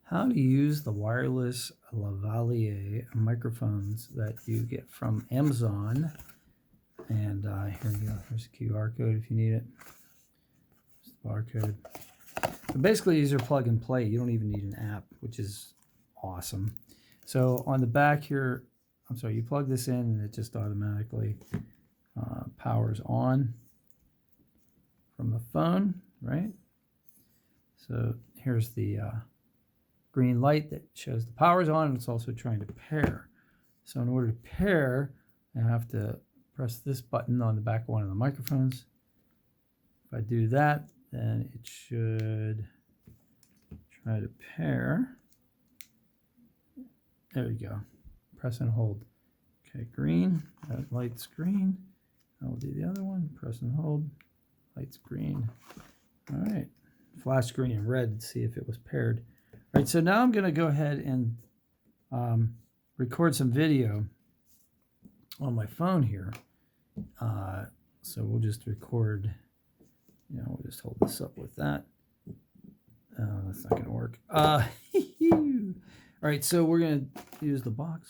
how to use the wireless Lavalier microphones that you get from Amazon. And here you go. Here's a QR code if you need it. There's the barcode. But basically, these are plug and play. You don't even need an app, which is awesome. So on the back here, I'm sorry, you plug this in and it just automatically powers on from the phone, right? So here's the green light that shows the power's on, and it's also trying to pair. So in order to pair, I have to press this button on the back of one of the microphones. If I do that, then it should try to pair. There you go. Press and hold. Okay, green. That light's green. I'll do the other one. Press and hold. Light's green. All right. Flash green and red to see if it was paired. All right, so now I'm going to go ahead and record some video on my phone here. So we'll just record, we'll just hold this up with that. That's not going to work. All right, so we're going to use the box.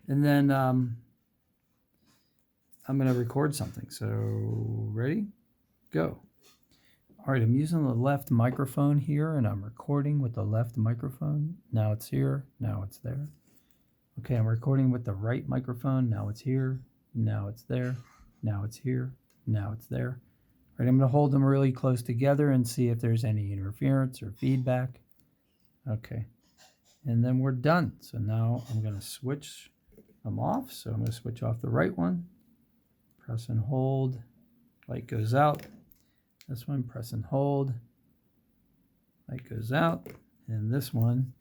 And then I'm going to record something. So ready? Go. All right, I'm using the left microphone here, and I'm recording with the left microphone. Now it's here. Now it's there. Okay, I'm recording with the right microphone. Now it's here. Now it's there. Now it's here. Now it's there. All right, I'm going to hold them really close together and see if there's any interference or feedback. Okay, and then we're done. So now I'm going to switch them off. So I'm going to switch off the right one. Press and hold. Light goes out. This one, press and hold. Light goes out. And this one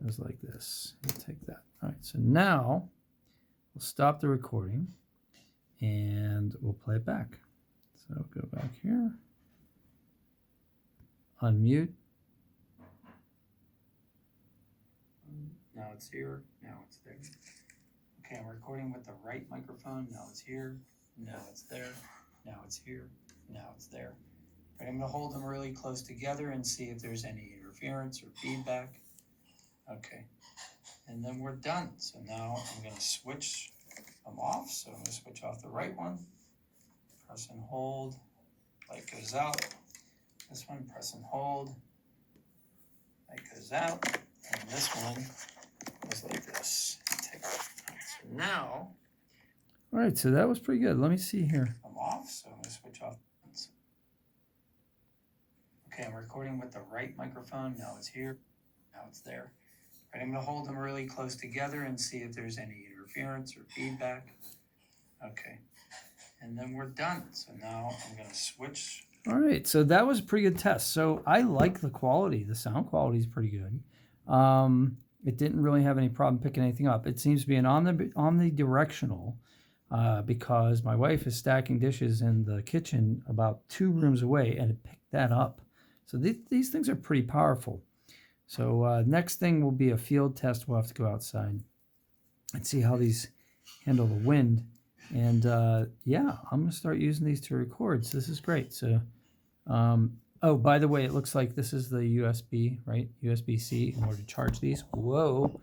goes like this. Take that. All right, so now we'll stop the recording and we'll play it back. So go back here. Unmute. Now it's here. Now it's there. Okay, I'm recording with the right microphone. Now it's here. Now it's there. Now it's here. Now it's there. Right, I'm going to hold them really close together and see if there's any interference or feedback. Okay, and then we're done. So now I'm going to switch them off. So I'm going to switch off the right one. Press and hold. Light goes out. This one, press and hold. Light goes out. And this one goes like this. Take it. So now, all right, so that was pretty good. Let me see here. I'm off, so I'm going to switch off. Okay, I'm recording with the right microphone. Now it's here. Now it's there. Right, I'm going to hold them really close together and see if there's any interference or feedback. Okay, and then we're done. So now I'm going to switch. All right, so that was a pretty good test. So I like the quality. The sound quality is pretty good. It didn't really have any problem picking anything up. It seems to be an omnidirectional because my wife is stacking dishes in the kitchen about 2 rooms away, and it picked that up. So these things are pretty powerful. So next thing will be a field test. We'll have to go outside and see how these handle the wind. And yeah, I'm going to start using these to record. So this is great. So, oh, by the way, it looks like this is the USB, right? USB-C in order to charge these. Whoa.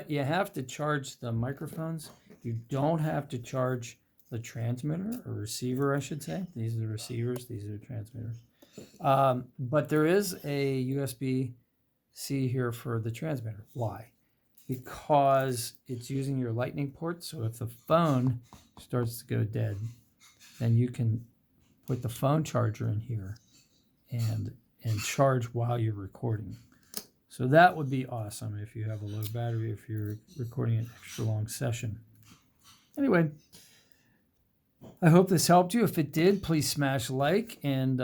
You have to charge the microphones. You don't have to charge the transmitter or receiver, I should say. These are the receivers. These are the transmitters. But there is a USB-C here for the transmitter. Why? Because it's using your lightning port. So if the phone starts to go dead, then you can put the phone charger in here and charge while you're recording. So that would be awesome if you have a low battery, if you're recording an extra long session. Anyway, I hope this helped you. If it did, please smash like, and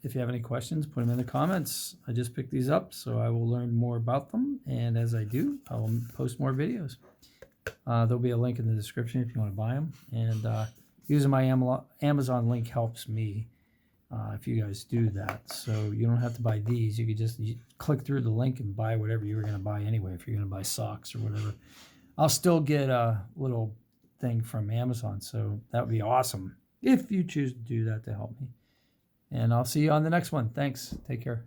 if you have any questions, put them in the comments. I just picked these up, so I will learn more about them, and as I do, I will post more videos. There'll be a link in the description if you want to buy them, and using my Amazon link helps me if you guys do that. So you don't have to buy these. You could just click through the link and buy whatever you were going to buy anyway. If you're going to buy socks or whatever, I'll still get a little thing from Amazon, so that would be awesome if you choose to do that to help me. And I'll see you on the next one. Thanks. Take care.